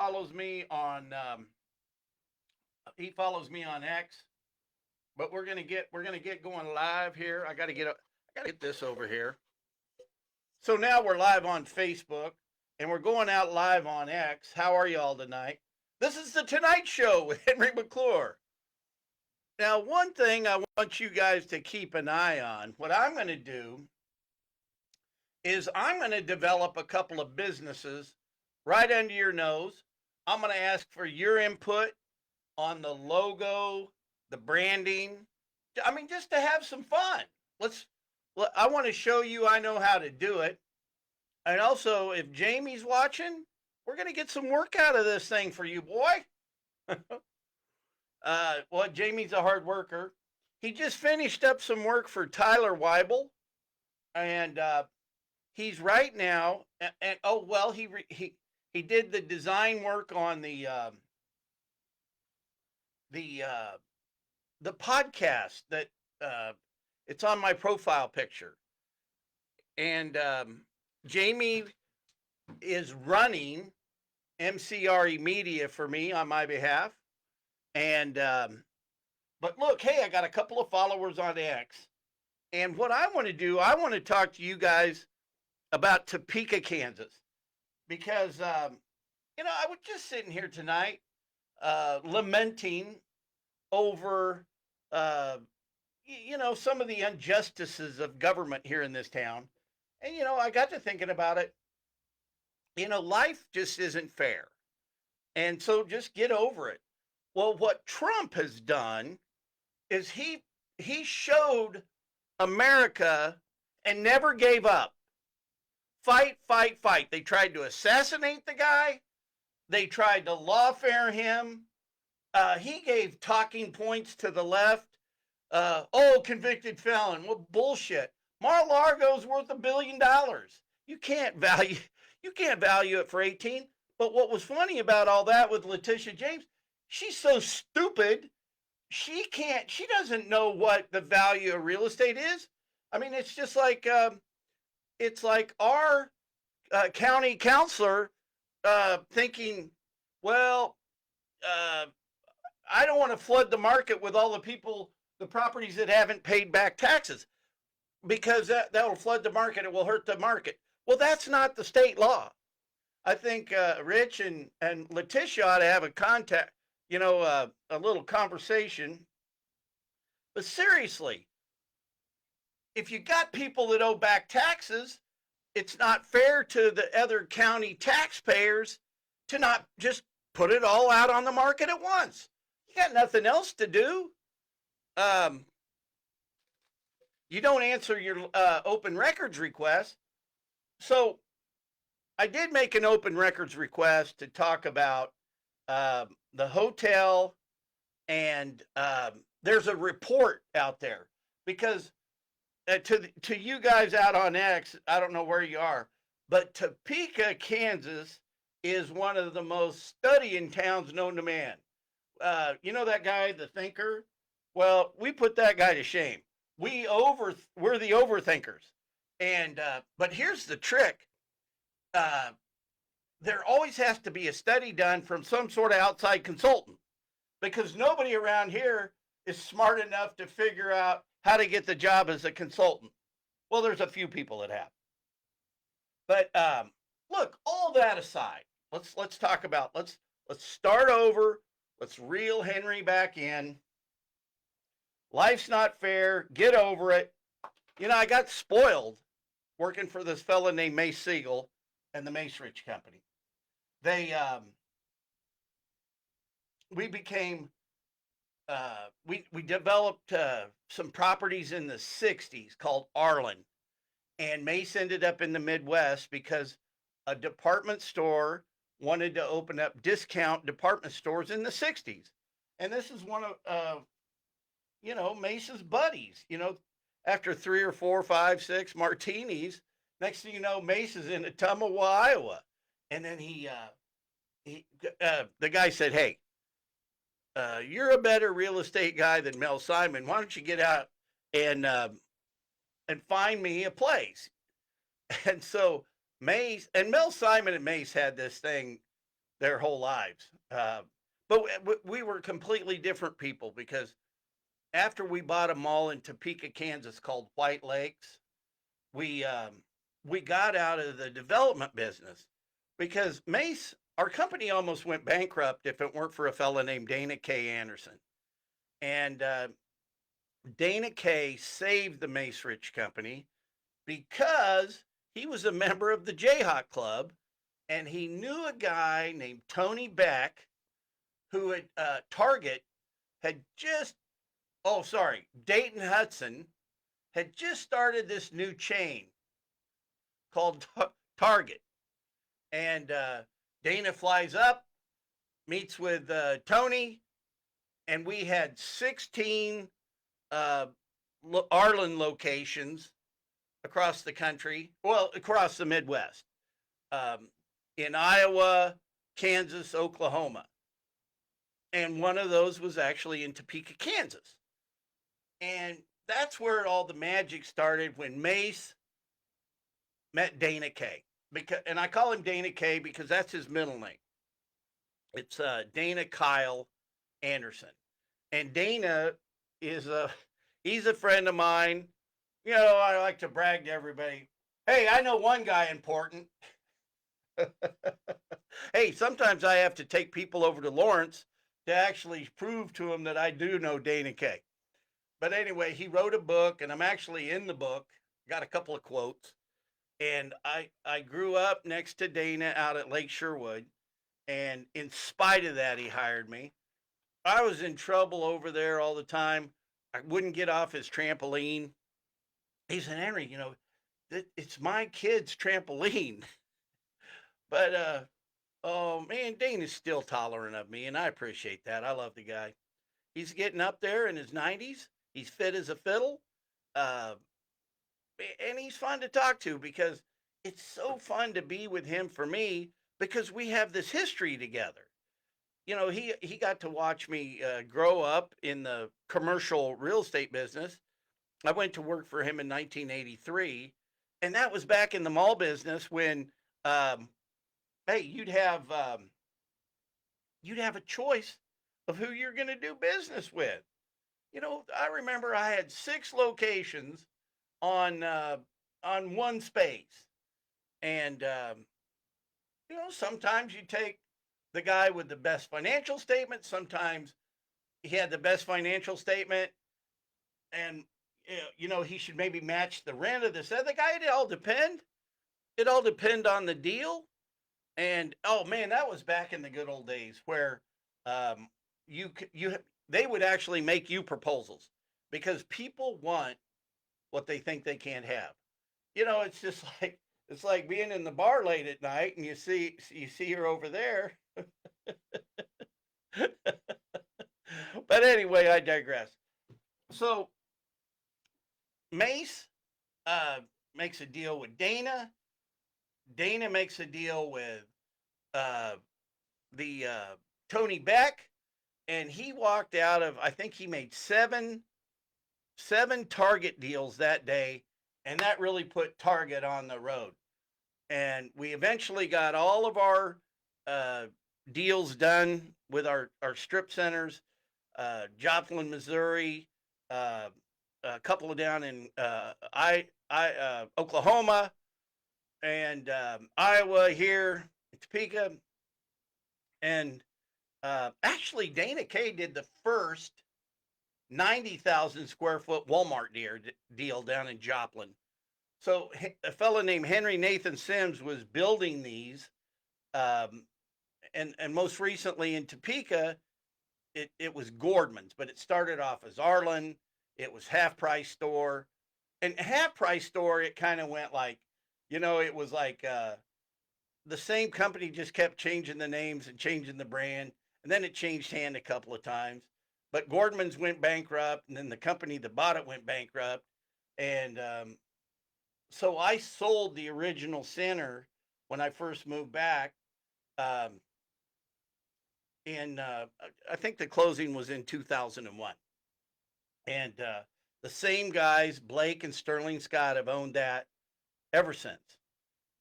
follows me on X. But we're gonna get going live here. I gotta get this over here. So now we're live on Facebook and we're going out live on X. How are y'all tonight? This is the Tonight Show with Henry McClure. Now, one thing I want you guys to keep an eye on, what I'm going to do is I'm going to develop a couple of businesses right under your nose. I'm going to ask for your input on the logo, the branding. I mean, just to have some fun. I want to show you I know how to do it. And also, if Jamie's watching, we're going to get some work out of this thing for you, boy. Well, Jamie's a hard worker. He just finished up some work for Tyler Weibel, and he's right now. And oh well, he did the design work on the podcast that it's on my profile picture, and Jamie is running MCRE Media for me on my behalf. And but look, hey, I got a couple of followers on X, and what I want to do, I want to talk to you guys about Topeka, Kansas, because I was just sitting here tonight lamenting over some of the injustices of government here in this town, and I got to thinking about it. Life just isn't fair, and so just get over it. Well, what Trump has done is he showed America and never gave up. Fight, fight, fight. They tried to assassinate the guy. They tried to lawfare him. He gave talking points to the left. Convicted felon. Well, bullshit. Mar-a-Lago's worth $1 billion. You can't value it for 18. But what was funny about all that with Letitia James, she's so stupid, she doesn't know what the value of real estate is. I mean, it's just like, our county counselor thinking, well, I don't want to flood the market with all the properties that haven't paid back taxes, because that'll flood the market. It will hurt the market. Well, that's not the state law. I think Rich and Letitia ought to have a little conversation. But seriously, if you got people that owe back taxes, it's not fair to the other county taxpayers to not just put it all out on the market at once. You got nothing else to do. You don't answer your open records request. So I did make an open records request to talk about the hotel, and there's a report out there, because to you guys out on X, I don't know where you are, but Topeka, Kansas is one of the most studying towns known to man. That guy, the thinker? Well, we put that guy to shame. We're the overthinkers. And but here's the trick. There always has to be a study done from some sort of outside consultant, because nobody around here is smart enough to figure out how to get the job as a consultant. Well, there's a few people that have. But look, all that aside, let's talk about let's start over. Let's reel Henry back in. Life's not fair. Get over it. I got spoiled working for this fella named Mace Siegel and the Mace Rich Company. We became, we developed some properties in the 60s called Arlen. And Mace ended up in the Midwest because a department store wanted to open up discount department stores in the 60s. And this is one of, Mace's buddies. After 3 or 4, 5, 6 martinis, next thing you know, Mace is in Ottumwa, Iowa. And then the guy said, hey, you're a better real estate guy than Mel Simon. Why don't you get out and find me a place? And so Mace and Mel Simon and Mace had this thing their whole lives. But we were completely different people because after we bought a mall in Topeka, Kansas called White Lakes, we um, we got out of the development business because Mace, our company almost went bankrupt if it weren't for a fella named Dana K. Anderson. And Dana K saved the Mace Rich Company because he was a member of the Jayhawk Club and he knew a guy named Tony Beck who had Target had just, oh, sorry, Dayton Hudson had just started this new chain called Target. And Dana flies up, meets with Tony, and we had 16 uh, Arlen locations across the country, well, across the Midwest, um, in Iowa, Kansas, Oklahoma. And one of those was actually in Topeka, Kansas. And that's where all the magic started when Mace met Dana K. Because, and I call him Dana K because that's his middle name. It's Dana Kyle Anderson. And Dana is he's a friend of mine. You know, I like to brag to everybody. Hey, I know one guy important. Hey, sometimes I have to take people over to Lawrence to actually prove to him that I do know Dana K. But anyway, he wrote a book, and I'm actually in the book. Got a couple of quotes. And I grew up next to Dana out at Lake Sherwood. And in spite of that, he hired me. I was in trouble over there all the time. I wouldn't get off his trampoline. He said, Henry, you know, it's my kid's trampoline. But, oh man, Dana's still tolerant of me, and I appreciate that. I love the guy. He's getting up there in his 90s. He's fit as a fiddle. Uh, and he's fun to talk to because it's so fun to be with him for me because we have this history together. You know, he got to watch me grow up in the commercial real estate business. I went to work for him in 1983, and that was back in the mall business when, um, hey, you'd have a choice of who you're going to do business with. You know, I remember I had 6 locations on one space, and you know, sometimes you take the guy with the best financial statement. Sometimes he had the best financial statement, and you know he should maybe match the rent of this other guy. It all depend. It all depend on the deal. And oh man, that was back in the good old days where um, you they would actually make you proposals because people want what they think they can't have. You know, it's just it's like being in the bar late at night and you see her over there. But anyway, I digress. So Mace uh, makes a deal with Dana. Dana makes a deal with uh, the Tony Beck, and he walked out of. I think he made seven Target deals that day, and that really put Target on the road. And we eventually got all of our uh, deals done with our strip centers, Joplin, Missouri, uh, a couple of down in Oklahoma, and Iowa here in Topeka. And actually, Dana K did the first 90,000 square foot Walmart deal down in Joplin. So a fellow named Henry Nathan Sims was building these, um, and most recently in Topeka, it was Gordman's, but it started off as Arlen. It was Half Price Store, and Half Price Store. It kind of went like, you know, it was like the same company just kept changing the names and changing the brand, and then it changed hand a couple of times. But Gordman's went bankrupt, and then the company that bought it went bankrupt, and so I sold the original center when I first moved back. Um, in I think the closing was in 2001, and the same guys, Blake and Sterling Scott, have owned that ever since.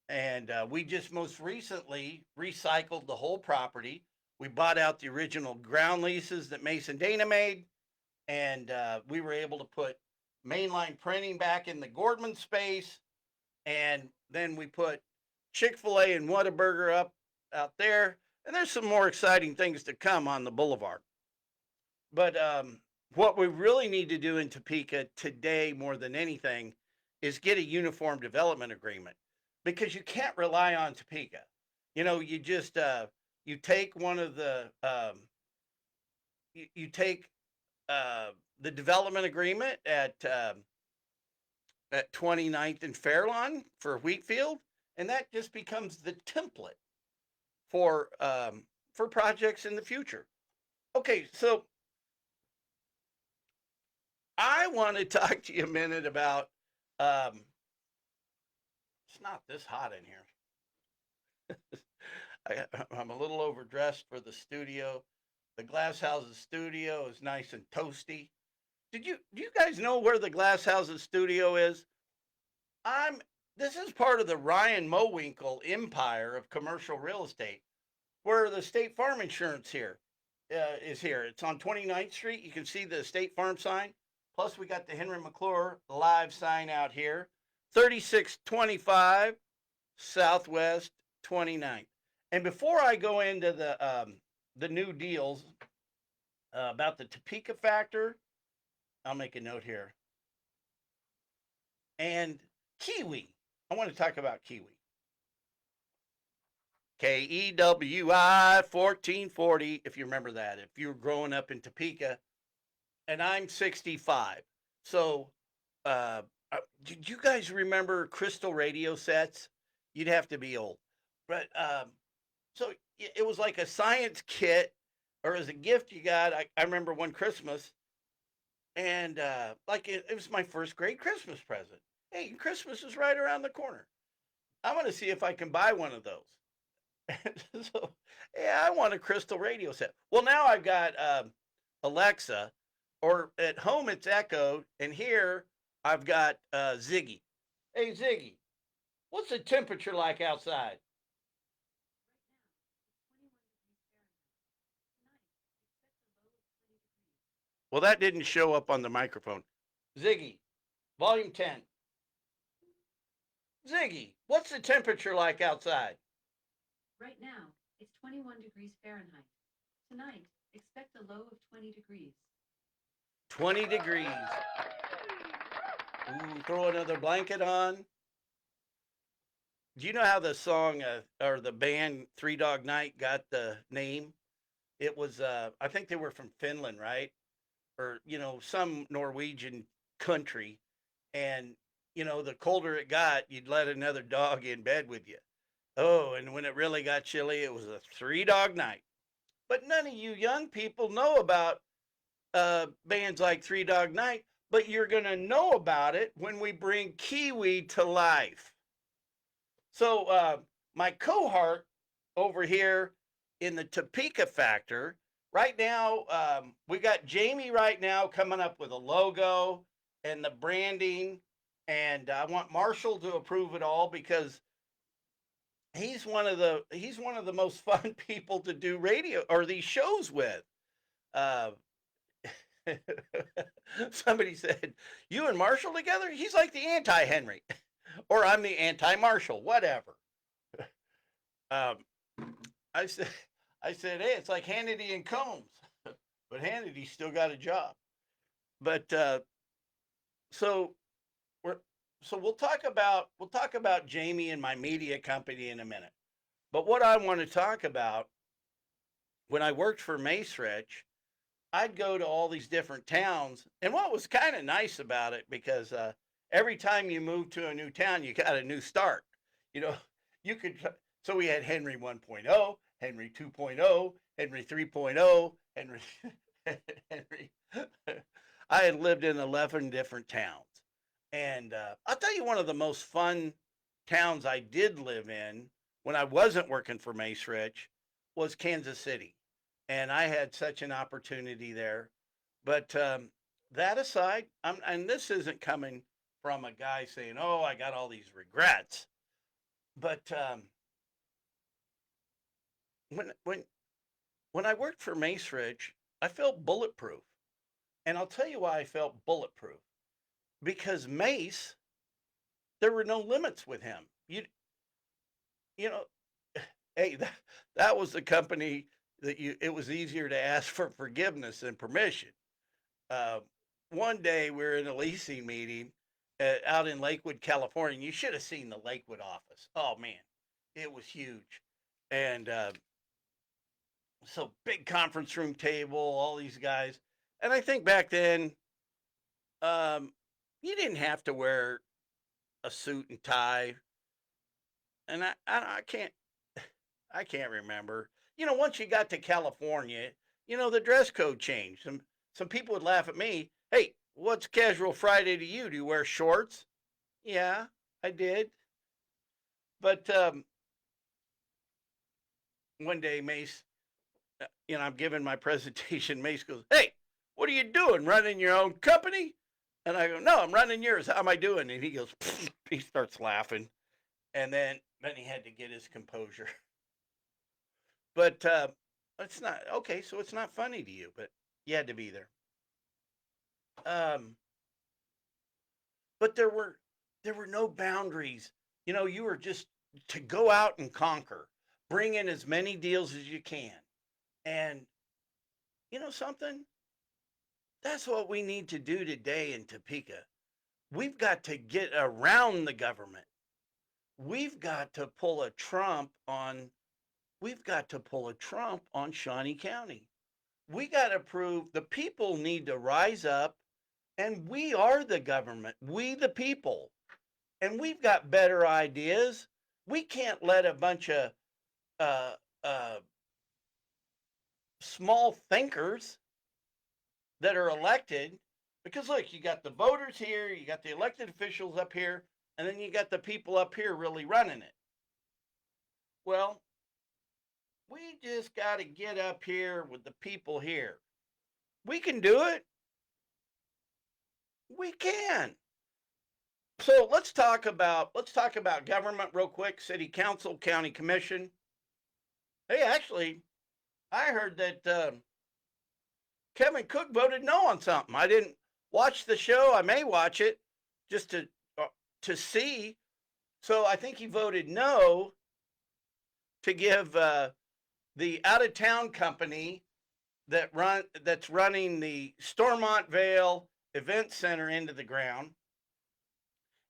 And we just most recently recycled the whole property. We bought out the original ground leases that Mason Dana made, and we were able to put mainline printing back in the Gordman space. And then we put Chick-fil-A and Whataburger up out there. And there's some more exciting things to come on the boulevard. But what we really need to do in Topeka today, more than anything, is get a uniform development agreement, because you can't rely on Topeka. You just you take one of the you take the development agreement at 29th and Fairlawn for Wheatfield, and that just becomes the template for projects in the future. Okay, so I want to talk to you a minute about. It's not this hot in here. I'm a little overdressed for the studio. The Glass Houses studio is nice and toasty. Do you guys know where the Glass Houses studio is? I'm This is part of the Ryan Mowinkle empire of commercial real estate, where the State Farm Insurance here is here. It's on 29th Street. You can see the State Farm sign. Plus, we got the Henry McClure live sign out here. 3625 Southwest 29th. And before I go into the new deals about the Topeka factor, I'll make a note here. And Kiwi. I want to talk about Kiwi. KEWI 1440, if you remember that, if you were growing up in Topeka. And I'm 65. So, did you guys remember crystal radio sets? You'd have to be old. But so it was like a science kit, or as a gift you got. I remember one Christmas, and like it was my first great Christmas present. Hey, Christmas is right around the corner. I'm going to see if I can buy one of those. So, yeah, I want a crystal radio set. Well, now I've got Alexa, or at home it's Echo, and here I've got Ziggy. Hey, Ziggy, what's the temperature like outside? Well, that didn't show up on the microphone. Ziggy, volume 10. Ziggy, what's the temperature like outside? Right now, it's 21 degrees Fahrenheit. Tonight, expect a low of 20 degrees. 20 degrees. Ooh, throw another blanket on. Do you know how the song or the band Three Dog Night got the name? It was, I think they were from Finland, right? Or, some Norwegian country. And, the colder it got, you'd let another dog in bed with you. Oh, and when it really got chilly, it was a three dog night. But none of you young people know about bands like Three Dog Night, but you're going to know about it when we bring Kiwi to life. So, my cohort over here in the Topeka factor, right now, we got Jamie right now coming up with a logo and the branding. And I want Marshall to approve it all, because he's one of the most fun people to do radio or these shows with. Uh, Somebody said, "You and Marshall together? He's like the anti-Henry," or I'm the anti-Marshall, whatever. Um, I said, hey, it's like Hannity and Combs, but Hannity's still got a job. But so we're so we'll talk about Jamie and my media company in a minute. But what I want to talk about, when I worked for Macerich, I'd go to all these different towns. And what was kind of nice about it, because every time you moved to a new town, you got a new start. You know, you could, so we had Henry 1.0, Henry 2.0, Henry 3.0, Henry, Henry. I had lived in 11 different towns. And I'll tell you, one of the most fun towns I did live in when I wasn't working for Macerich was Kansas City. And I had such an opportunity there. But that aside, and this isn't coming from a guy saying, "Oh, I got all these regrets." But when when when I worked for Mace Ridge, I felt bulletproof, and I'll tell you why I felt bulletproof. Because Mace, there were no limits with him. You know, hey, that was the company that it was easier to ask for forgiveness than permission. Uh, One day we were in a leasing meeting out in Lakewood, California. You should have seen the Lakewood office. Oh man, it was huge, and so big conference room table, all these guys. And I think back then, um, you didn't have to wear a suit and tie, and I can't remember. Once you got to California, the dress code changed. Some people would laugh at me. Hey, what's casual Friday to you? Do you wear shorts? Yeah, I did. But one day, Mace, I'm giving my presentation. Mace goes, "Hey, what are you doing? Running your own company?" And I go, "No, I'm running yours. How am I doing?" And he goes, he starts laughing, and then he had to get his composure. But it's not okay. So it's not funny to you, but you had to be there. Um, but there were no boundaries. You were just to go out and conquer, bring in as many deals as you can, and something. That's what we need to do today in Topeka. We've got to get around the government. We've got to pull a Trump on. We've got to pull a Trump on Shawnee County. We got to prove the people need to rise up, and we are the government. We the people, and we've got better ideas. We can't let a bunch of uh, uh, small thinkers that are elected, because look, you got the voters here, you got the elected officials up here, and then you got the people up here really running it. Well, we just got to get up here with the people here. We can do it. We can. So let's talk about government real quick. City council, county commission. Hey, actually, I heard that Kevin Cook voted no on something. I didn't watch the show. I may watch it just to see. So I think he voted no to give the out of town company that's running the Stormont Vale Event Center into the ground.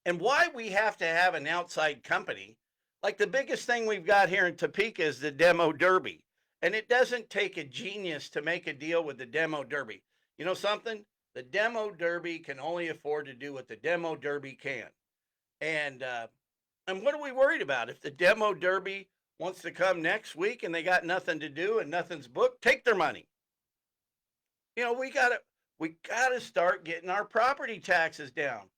And why we have to have an outside company, like the biggest thing we've got here in Topeka is the demo derby. And it doesn't take a genius to make a deal with the demo derby. You know something? The demo derby can only afford to do what the demo derby can. And what are we worried about? If the demo derby wants to come next week and they got nothing to do and nothing's booked, take their money. We gotta start getting our property taxes down.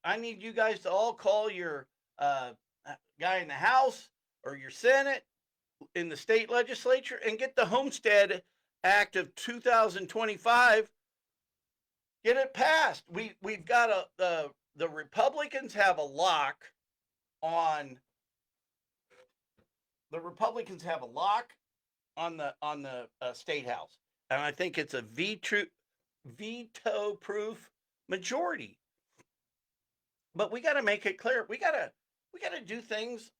I need you guys to all call your guy in the House or your Senate in the state legislature and get the Homestead Act of 2025, get it passed. We've got the Republicans have a lock on the state house, and I think it's a veto proof majority. But we got to make it clear. We got to do things.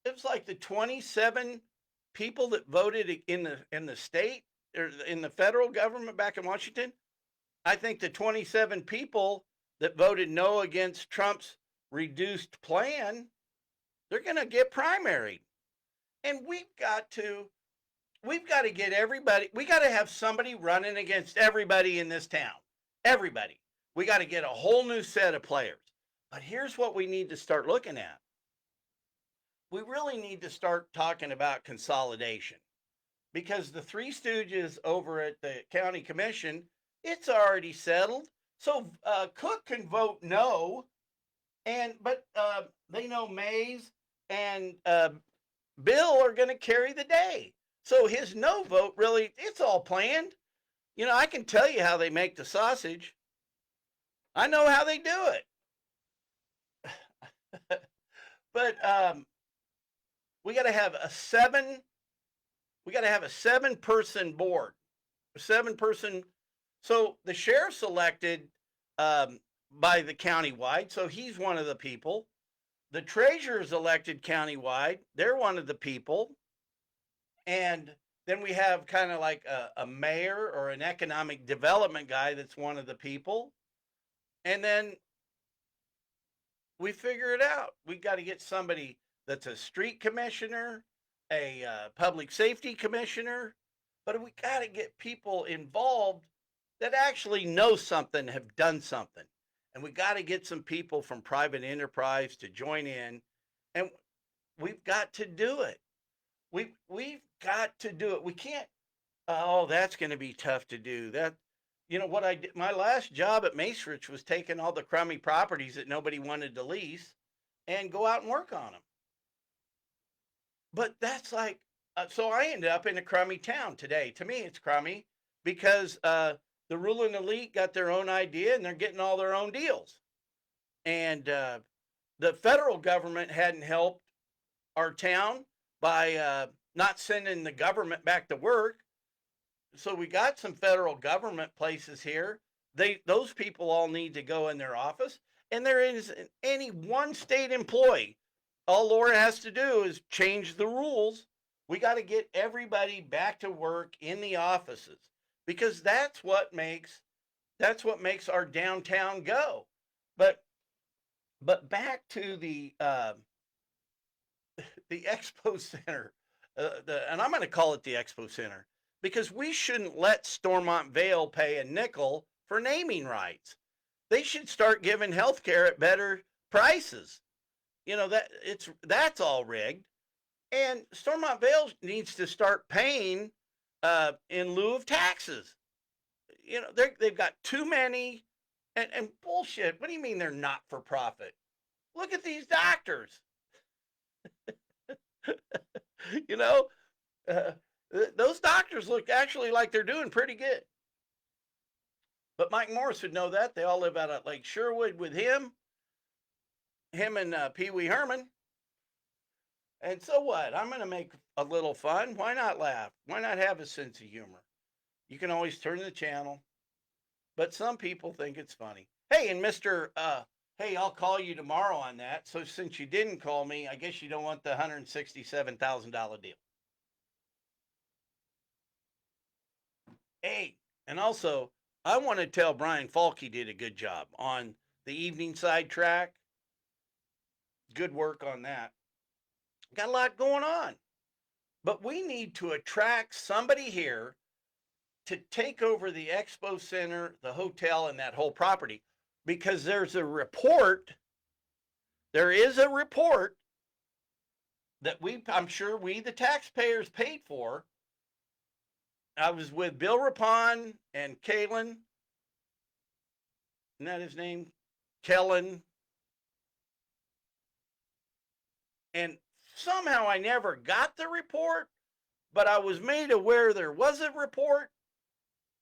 It's like the 27 people that voted in the state or in the federal government back in Washington. I think the 27 people that voted no against Trump's reduced plan, they're going to get primaried. And we've got to get everybody. We got to have somebody running against everybody in this town. Everybody. We got to get a whole new set of players. But here's what we need to start looking at. We really need to start talking about consolidation, because the Three Stooges over at the county commission, it's already settled. So Cook can vote no, but they know Mays and Bill are going to carry the day. So his no vote, really, it's all planned. I can tell you how they make the sausage. I know how they do it. But we got to have a seven. We got to have a 7-person board, a 7-person. So the sheriff's elected by the countywide, so he's one of the people. The treasurer's elected countywide; they're one of the people. And then we have kind of like a mayor or an economic development guy that's one of the people. And then we figure it out. We got to get somebody that's a street commissioner, a public safety commissioner, but we got to get people involved that actually know something, have done something. And we got to get some people from private enterprise to join in. And we've got to do it. We've got to do it. We can't. Oh, that's going to be tough to do. That, what I did. My last job at Macerich was taking all the crummy properties that nobody wanted to lease, and go out and work on them. But that's like, so I ended up in a crummy town today. To me, it's crummy because the ruling elite got their own idea and they're getting all their own deals, and the federal government hadn't helped our town by not sending the government back to work. So we got some federal government places here. Those people all need to go in their office, and there is any one state employee. All Laura has to do is change the rules. We got to get everybody back to work in the offices, because that's what makes our downtown go. But back to the Expo Center, and I'm going to call it the Expo Center, because we shouldn't let Stormont Vale pay a nickel for naming rights. They should start giving health care at better prices. That's all rigged, and Stormont Vale needs to start paying in lieu of taxes. They've got too many, and bullshit. What do you mean they're not for profit? Look at these doctors. Those doctors look actually like they're doing pretty good. But Mike Morris would know that. They all live out at Lake Sherwood with him and Pee Wee Herman. And so what? I'm going to make a little fun. Why not laugh? Why not have a sense of humor? You can always turn the channel. But some people think it's funny. Hey, and Mr. Hey, I'll call you tomorrow on that. So since you didn't call me, I guess you don't want the $167,000 deal. Hey, and also, I want to tell Brian Falk he did a good job on the evening side track. Good work on that. Got a lot going on. But we need to attract somebody here to take over the Expo Center, the hotel, and that whole property. Because there is a report that I'm sure we, the taxpayers, paid for. I was with Bill Rapon and Kalen. Isn't that his name? Kellen. And somehow I never got the report, but I was made aware there was a report.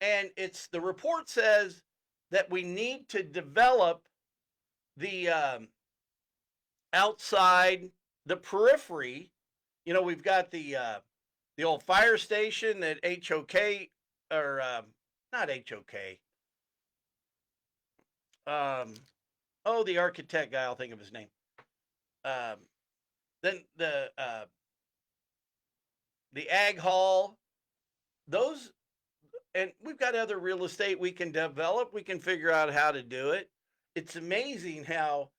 And the report says that we need to develop the outside, the periphery. We've got the old fire station that HOK, or not HOK. The architect guy, I'll think of his name. Then the Ag Hall, those. And we've got other real estate we can develop. We can figure out how to do it. It's amazing how,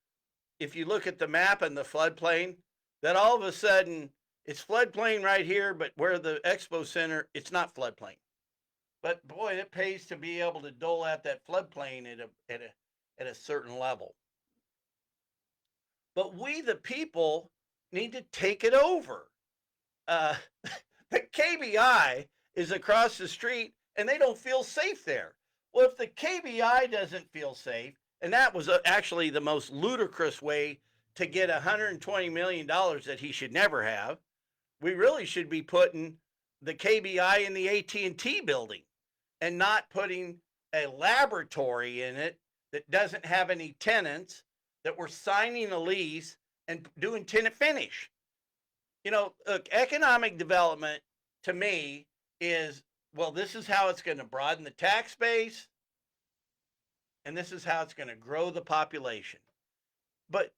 if you look at the map and the floodplain, that all of a sudden it's floodplain right here, but where the Expo Center, it's not floodplain. But boy, it pays to be able to dole out that floodplain at a certain level. But we, the people, need to take it over. The KBI is across the street, and they don't feel safe there. Well, if the KBI doesn't feel safe, and that was actually the most ludicrous way to get $120 million that he should never have, we really should be putting the KBI in the AT&T building and not putting a laboratory in it that doesn't have any tenants, that we're signing a lease and doing tenant finish. Look, economic development to me is, well, this is how it's going to broaden the tax base, and this is how it's going to grow the population. But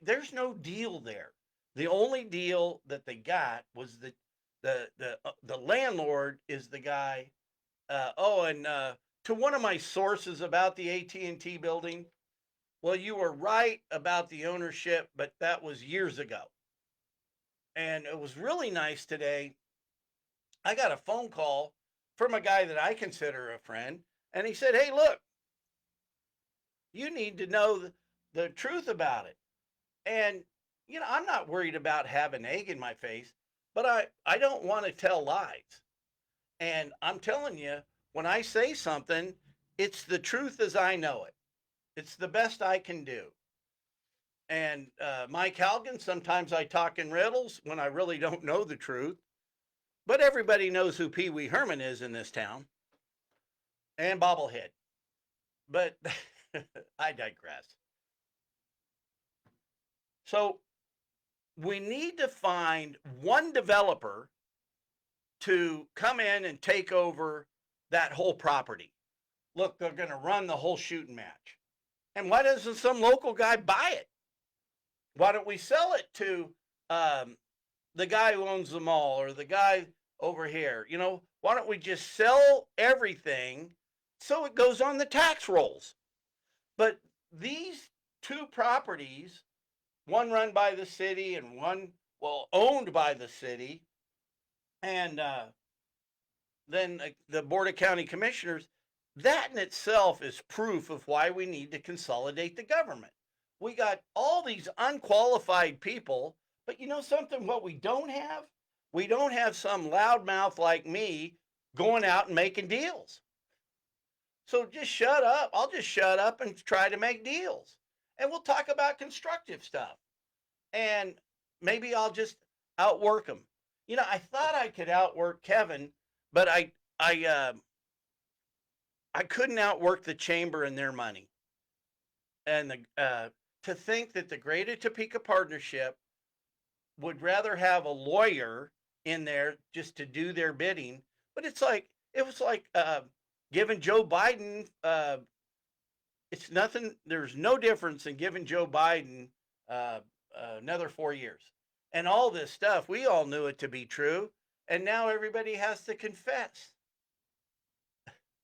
there's no deal there. The only deal that they got was the landlord is the guy. To one of my sources about the AT&T building, well, you were right about the ownership, but that was years ago. And it was really nice today. I got a phone call from a guy that I consider a friend, and he said, "Hey, look, you need to know the truth about it." And I'm not worried about having egg in my face, but I don't want to tell lies. And I'm telling you, when I say something, it's the truth as I know it. It's the best I can do. And Mike Halgan, sometimes I talk in riddles when I really don't know the truth. But everybody knows who Pee Wee Herman is in this town, and Bobblehead. But I digress. So we need to find one developer to come in and take over that whole property. Look, they're going to run the whole shooting match. And why doesn't some local guy buy it? Why don't we sell it to the guy who owns the mall or the guy over here? Why don't we just sell everything so it goes on the tax rolls? But these two properties, one run by the city and one, owned by the city, and then the Board of County Commissioners, that in itself is proof of why we need to consolidate the government. We got all these unqualified people, but something, what we don't have? We don't have some loudmouth like me going out and making deals. So just shut up. I'll just shut up and try to make deals. And we'll talk about constructive stuff. And maybe I'll just outwork them. I thought I could outwork Kevin, but I couldn't outwork the chamber and their money. And to think that the Greater Topeka Partnership would rather have a lawyer in there just to do their bidding, but it was like giving Joe Biden. It's nothing. There's no difference in giving Joe Biden another 4 years. And all this stuff, we all knew it to be true, and now everybody has to confess.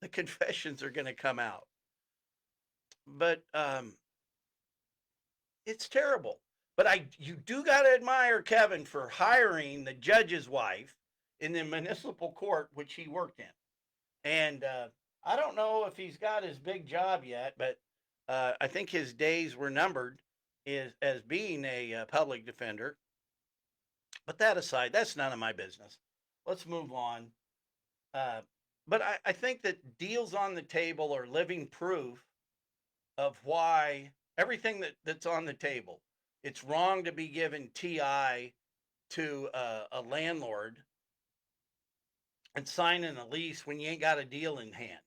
The confessions are going to come out. But it's terrible. But you do got to admire Kevin for hiring the judge's wife in the municipal court, which he worked in. And I don't know if he's got his big job yet, but I think his days were numbered as being a public defender. But that aside, that's none of my business. Let's move on. But I think that deals on the table are living proof of why everything that's on the table. It's wrong to be given TI to a landlord and signing a lease when you ain't got a deal in hand.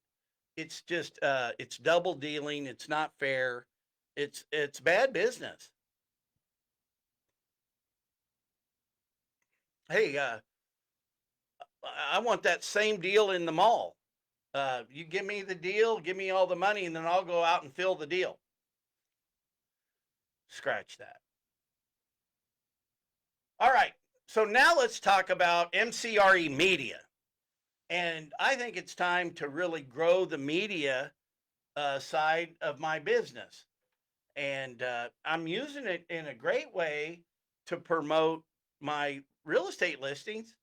It's just it's double dealing. It's not fair. It's bad business. Hey, I want that same deal in the mall. You give me the deal, give me all the money, and then I'll go out and fill the deal. Scratch that. All right. So now let's talk about MCRE media. And I think it's time to really grow the media side of my business. And I'm using it in a great way to promote my real estate listings.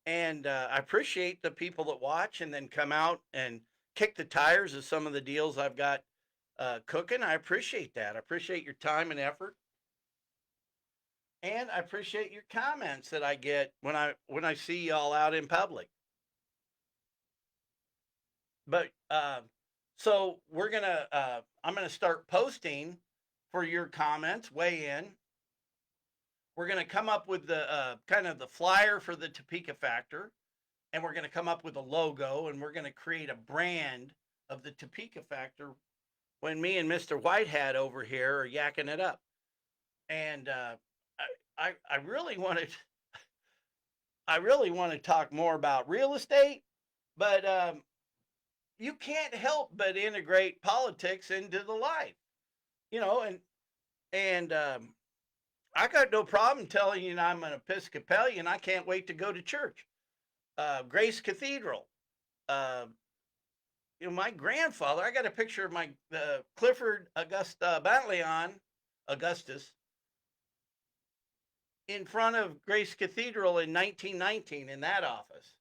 And I appreciate the people that watch and then come out and kick the tires of some of the deals I've got cooking. I appreciate that. I appreciate your time and effort. And I appreciate your comments that I get when I see y'all out in public. But so I'm gonna start posting for your comments. Weigh in. We're gonna come up with the kind of the flyer for the Topeka Factor, and we're gonna come up with a logo, and we're gonna create a brand of the Topeka Factor when me and Mr. Whitehat over here are yakking it up. And I really wanted I really want to talk more about real estate, but you can't help but integrate politics into the life, you know, and I got no problem telling you I'm an Episcopalian. I can't wait to go to church. Grace Cathedral. Uh, my grandfather. I got a picture of my Clifford Augusta Bantleon Augustus in front of Grace Cathedral in 1919 in that office.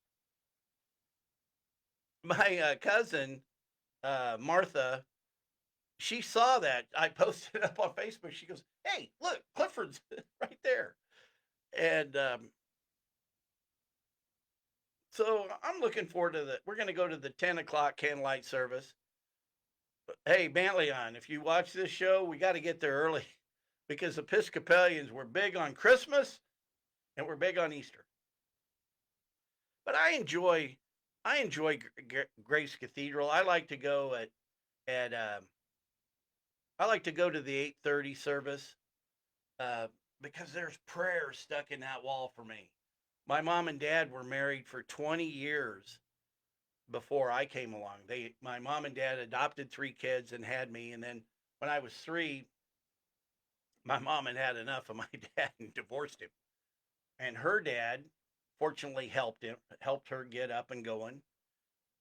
My cousin Martha, she saw that I posted it up on Facebook. She goes, "Hey, look, Clifford's right there." And so I'm looking forward to we're going to go to the 10 o'clock candlelight service. But, hey, Bantleon, if you watch this show, we got to get there early because Episcopalians were big on Christmas and we're big on Easter. But I enjoy Grace Cathedral. I like to go at I like to go to the 8:30 service uh, because there's prayers stuck in that wall for me. My mom and dad were married for 20 years before I came along. My mom and dad adopted 3 kids and had me, and then when I was 3, my mom had enough of my dad and divorced him. And her dad, fortunately, helped her get up and going.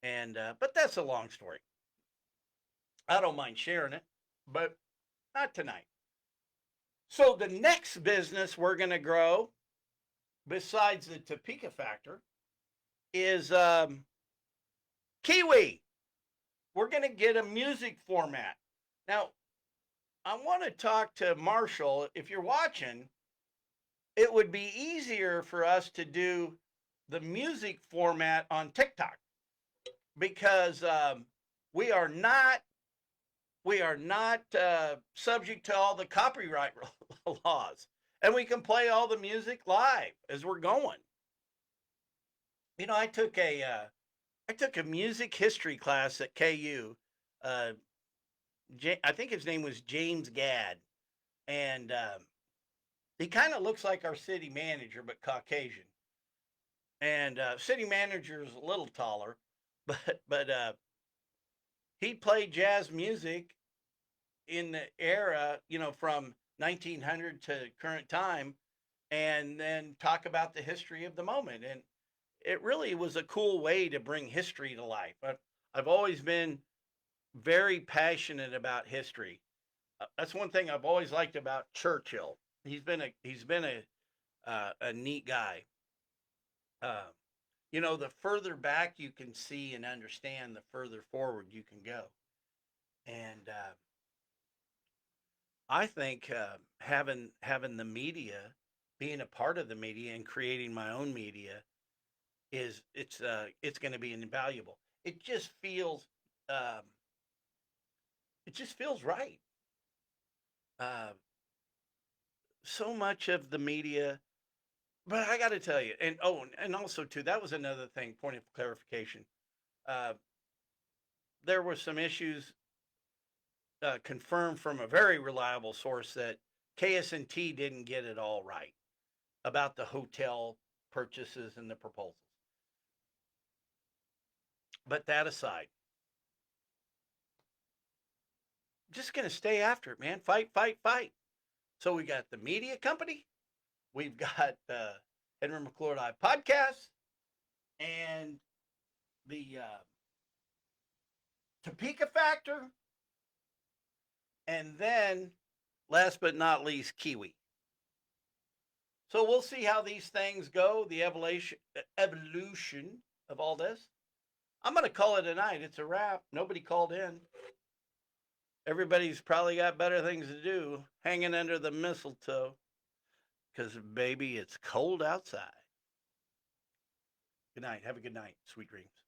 And but that's a long story. I don't mind sharing it, but not tonight. So the next business we're going to grow, besides the Topeka factor, is Kiwi. We're going to get a music format. Now, I want to talk to Marshall. If you're watching, it would be easier for us to do the music format on TikTok because we are not subject to all the copyright laws, and we can play all the music live as we're going. I took a music history class at KU. Uh, I think his name was James Gadd, and he kind of looks like our city manager, but Caucasian. And city manager is a little taller, but he played jazz music in the era, from 1900 to current time, and then talk about the history of the moment. And it really was a cool way to bring history to life. I've always been very passionate about history. That's one thing I've always liked about Churchill. He's been a neat guy. Uh, the further back you can see and understand, the further forward you can go. And I think having the media, being a part of the media, and creating my own media it's going to be invaluable. It just feels um, it just feels right. Uh, so much of the media, but I got to tell you, and also too, that was another thing. Point of clarification. Uh, there were some issues confirmed from a very reliable source that KSNT didn't get it all right about the hotel purchases and the proposals. But that aside, just going to stay after it, man. Fight, fight, fight. So we got the media company, we've got Henry McClure Live podcast, and the Topeka factor, and then last but not least, Kiwi. So we'll see how these things go, the evolution of all this. I'm going to call it a night. It's a wrap. Nobody called in. Everybody's probably got better things to do, hanging under the mistletoe, because, baby, it's cold outside. Good night. Have a good night. Sweet dreams.